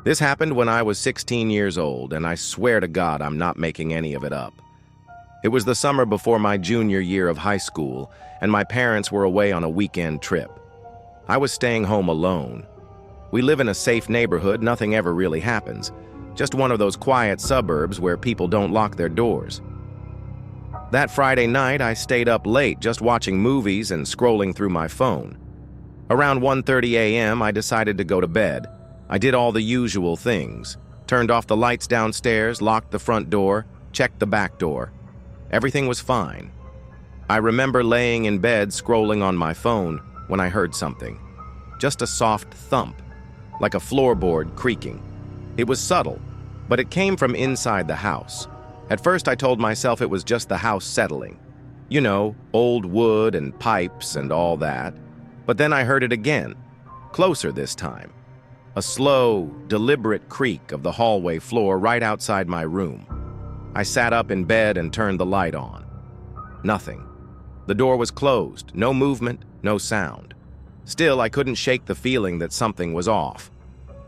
This happened when I was 16 years old, and I swear to God I'm not making any of it up. It was the summer before my junior year of high school, and my parents were away on a weekend trip. I was staying home alone. We live in a safe neighborhood, nothing ever really happens. Just one of those quiet suburbs where people don't lock their doors. That Friday night, I stayed up late just watching movies and scrolling through my phone. Around 1:30 a.m., I decided to go to bed. I did all the usual things. Turned off the lights downstairs, locked the front door, checked the back door. Everything was fine. I remember laying in bed scrolling on my phone when I heard something. Just a soft thump, like a floorboard creaking. It was subtle, but it came from inside the house. At first I told myself it was just the house settling. You know, old wood and pipes and all that. But then I heard it again, closer this time. A slow, deliberate creak of the hallway floor right outside my room. I sat up in bed and turned the light on. Nothing. The door was closed, no movement, no sound. Still, I couldn't shake the feeling that something was off.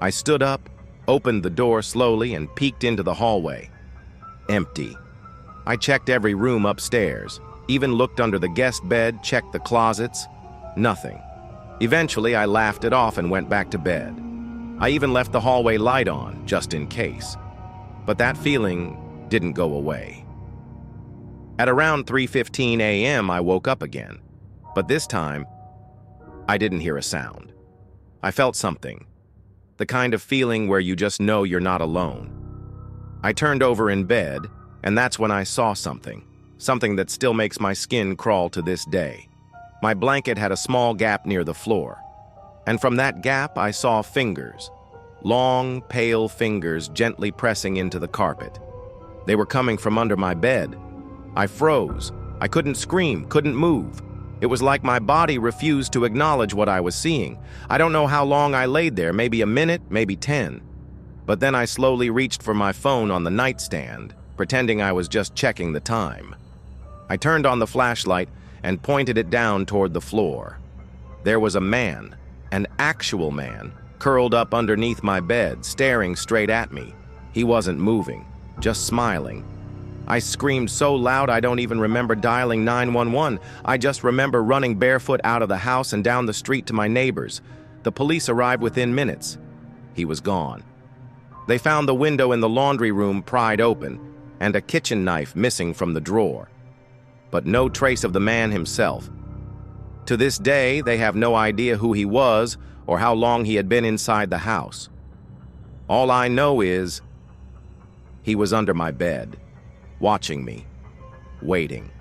I stood up, opened the door slowly, and peeked into the hallway. Empty. I checked every room upstairs, even looked under the guest bed, checked the closets. Nothing. Eventually, I laughed it off and went back to bed. I even left the hallway light on, just in case. But that feeling didn't go away. At around 3:15 a.m., I woke up again. But this time, I didn't hear a sound. I felt something. The kind of feeling where you just know you're not alone. I turned over in bed, and that's when I saw something. Something that still makes my skin crawl to this day. My blanket had a small gap near the floor. And from that gap, I saw fingers. Long, pale fingers gently pressing into the carpet. They were coming from under my bed. I froze. I couldn't scream, couldn't move. It was like my body refused to acknowledge what I was seeing. I don't know how long I laid there, maybe a minute, maybe 10. But then I slowly reached for my phone on the nightstand, pretending I was just checking the time. I turned on the flashlight and pointed it down toward the floor. There was a man, an actual man, curled up underneath my bed, staring straight at me. He wasn't moving, just smiling. I screamed so loud I don't even remember dialing 911. I just remember running barefoot out of the house and down the street to my neighbors. The police arrived within minutes. He was gone. They found the window in the laundry room pried open and a kitchen knife missing from the drawer. But no trace of the man himself. To this day, they have no idea who he was or how long he had been inside the house. All I know is he was under my bed, watching me, waiting.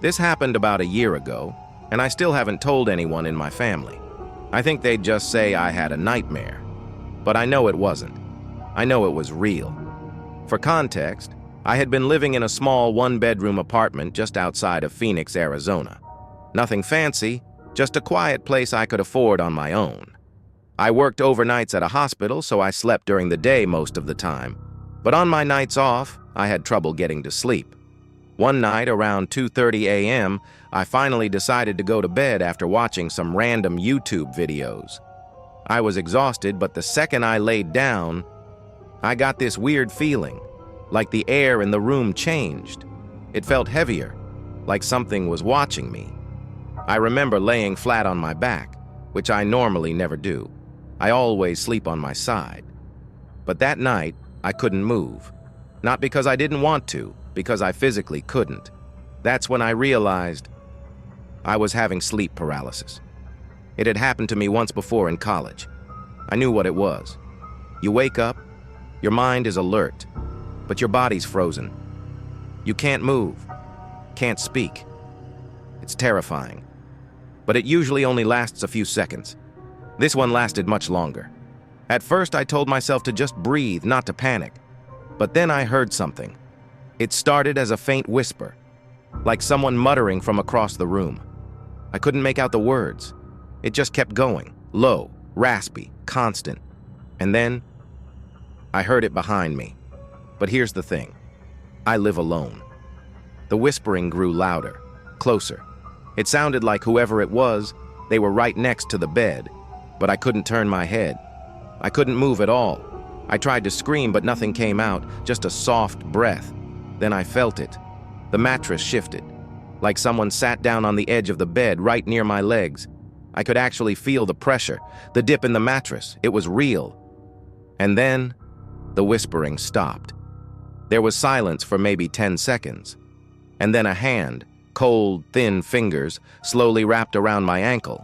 This happened about a year ago, and I still haven't told anyone in my family. I think they'd just say I had a nightmare. But I know it wasn't. I know it was real. For context, I had been living in a small one-bedroom apartment just outside of Phoenix, Arizona. Nothing fancy, just a quiet place I could afford on my own. I worked overnights at a hospital, so I slept during the day most of the time. But on my nights off, I had trouble getting to sleep. One night, around 2:30 a.m., I finally decided to go to bed after watching some random YouTube videos. I was exhausted, but the second I laid down, I got this weird feeling, like the air in the room changed. It felt heavier, like something was watching me. I remember laying flat on my back, which I normally never do. I always sleep on my side. But that night, I couldn't move. Not because I didn't want to, because I physically couldn't. That's when I realized I was having sleep paralysis. It had happened to me once before in college. I knew what it was. You wake up, your mind is alert, but your body's frozen. You can't move, can't speak. It's terrifying. But it usually only lasts a few seconds. This one lasted much longer. At first, I told myself to just breathe, not to panic. But then I heard something. It started as a faint whisper, like someone muttering from across the room. I couldn't make out the words. It just kept going, low, raspy, constant. And then, I heard it behind me. But here's the thing. I live alone. The whispering grew louder, closer. It sounded like whoever it was, They were right next to the bed, but I couldn't turn my head. I couldn't move at all. I tried to scream, but nothing came out, just a soft breath. Then I felt it. The mattress shifted, like someone sat down on the edge of the bed right near my legs. I could actually feel the pressure, the dip in the mattress. It was real. And then, the whispering stopped. There was silence for maybe 10 seconds. And then a hand, cold, thin fingers, slowly wrapped around my ankle.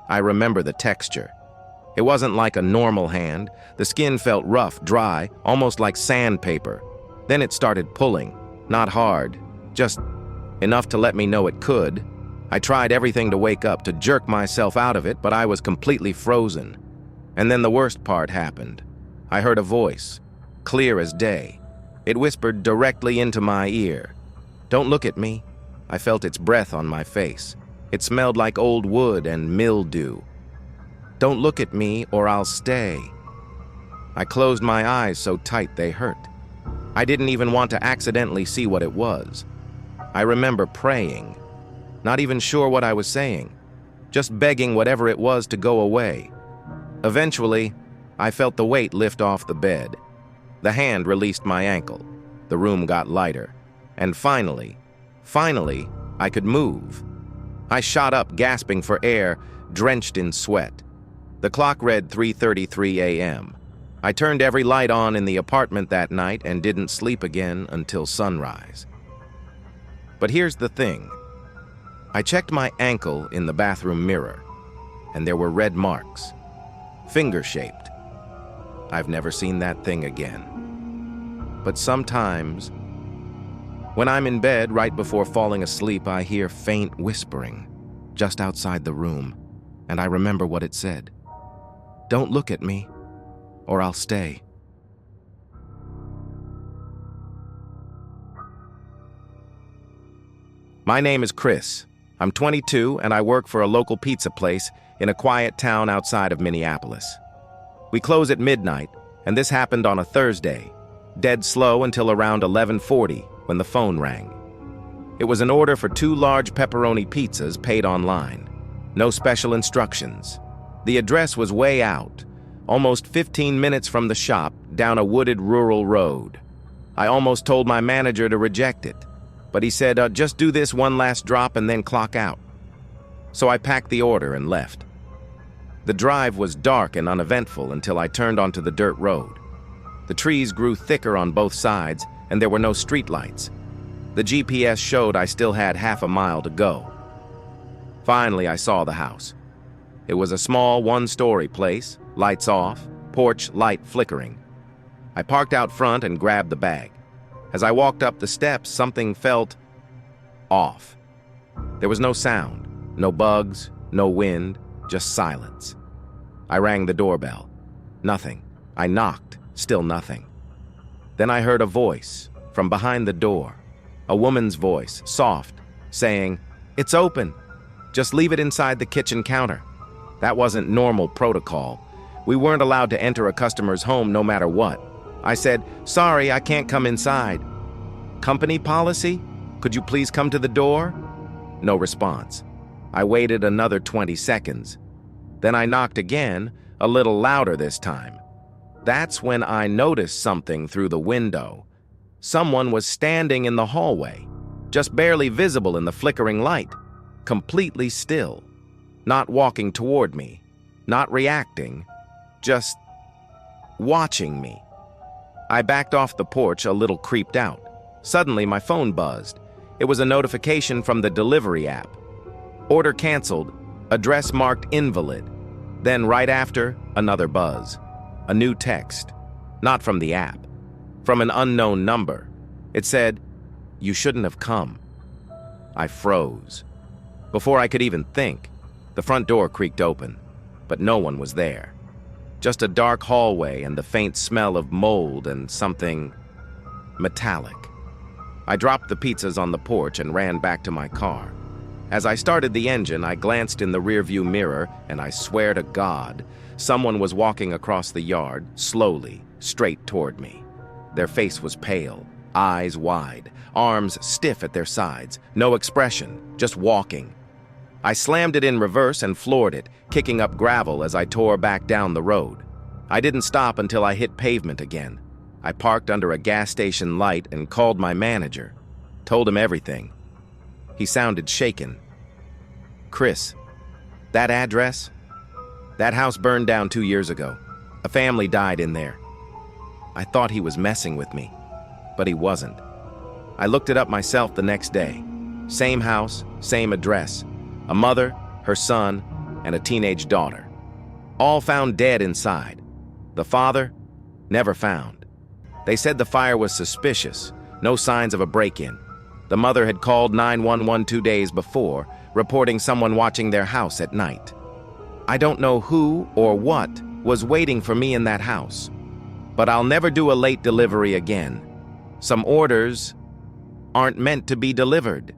I remember the texture. It wasn't like a normal hand. The skin felt rough, dry, almost like sandpaper. Then it started pulling. Not hard, just enough to let me know it could. I tried everything to wake up, to jerk myself out of it, but I was completely frozen. And then the worst part happened. I heard a voice, clear as day. It whispered directly into my ear. "Don't look at me." I felt its breath on my face. It smelled like old wood and mildew. "Don't look at me or I'll stay." I closed my eyes so tight they hurt. I didn't even want to accidentally see what it was. I remember praying, not even sure what I was saying, just begging whatever it was to go away. Eventually, I felt the weight lift off the bed. The hand released my ankle. The room got lighter. And finally, I could move. I shot up, gasping for air, drenched in sweat. The clock read 3:33 a.m. I turned every light on in the apartment that night and didn't sleep again until sunrise. But here's the thing. I checked my ankle in the bathroom mirror, and there were red marks, finger-shaped. I've never seen that thing again. But sometimes, when I'm in bed right before falling asleep, I hear faint whispering just outside the room, and I remember what it said. "Don't look at me, or I'll stay." My name is Chris. I'm 22 and I work for a local pizza place in a quiet town outside of Minneapolis. We close at midnight, and this happened on a Thursday, dead slow until around 11:40 when the phone rang. It was an order for 2 large pepperoni pizzas paid online. No special instructions. The address was way out, almost 15 minutes from the shop, down a wooded rural road. I almost told my manager to reject it, but he said, just do this one last drop and then clock out. So I packed the order and left. The drive was dark and uneventful until I turned onto the dirt road. The trees grew thicker on both sides, and there were no streetlights. The GPS showed I still had half a mile to go. Finally, I saw the house. It was a small one-story place, lights off, porch light flickering. I parked out front and grabbed the bag. As I walked up the steps, something felt off. There was no sound, no bugs, no wind, just silence. I rang the doorbell. Nothing. I knocked, still nothing. Then I heard a voice from behind the door, a woman's voice, soft, saying, "It's open. Just leave it inside the kitchen counter." That wasn't normal protocol. We weren't allowed to enter a customer's home no matter what. I said, "Sorry, I can't come inside." "Company policy? Could you please come to the door?" No response. I waited another 20 seconds. Then I knocked again, a little louder this time. That's when I noticed something through the window. Someone was standing in the hallway, just barely visible in the flickering light, completely still, not walking toward me, not reacting, just watching me. I backed off the porch, a little creeped out. Suddenly, my phone buzzed. It was a notification from the delivery app. Order canceled, address marked invalid. Then right after, another buzz. A new text. Not from the app. From an unknown number. It said, "You shouldn't have come." I froze. Before I could even think, the front door creaked open, but no one was there. Just a dark hallway and the faint smell of mold and something metallic. I dropped the pizzas on the porch and ran back to my car. As I started the engine, I glanced in the rearview mirror, and I swear to God, someone was walking across the yard, slowly, straight toward me. Their face was pale, eyes wide, arms stiff at their sides, no expression, just walking. I slammed it in reverse and floored it, kicking up gravel as I tore back down the road. I didn't stop until I hit pavement again. I parked under a gas station light and called my manager. Told him everything. He sounded shaken. "Chris, that address? That house burned down 2 years ago. A family died in there." I thought he was messing with me, but he wasn't. I looked it up myself the next day. Same house, same address. A mother, her son, and a teenage daughter. All found dead inside. The father, never found. They said the fire was suspicious, no signs of a break-in. The mother had called 911 2 days before, reporting someone watching their house at night. I don't know who or what was waiting for me in that house, but I'll never do a late delivery again. Some orders aren't meant to be delivered.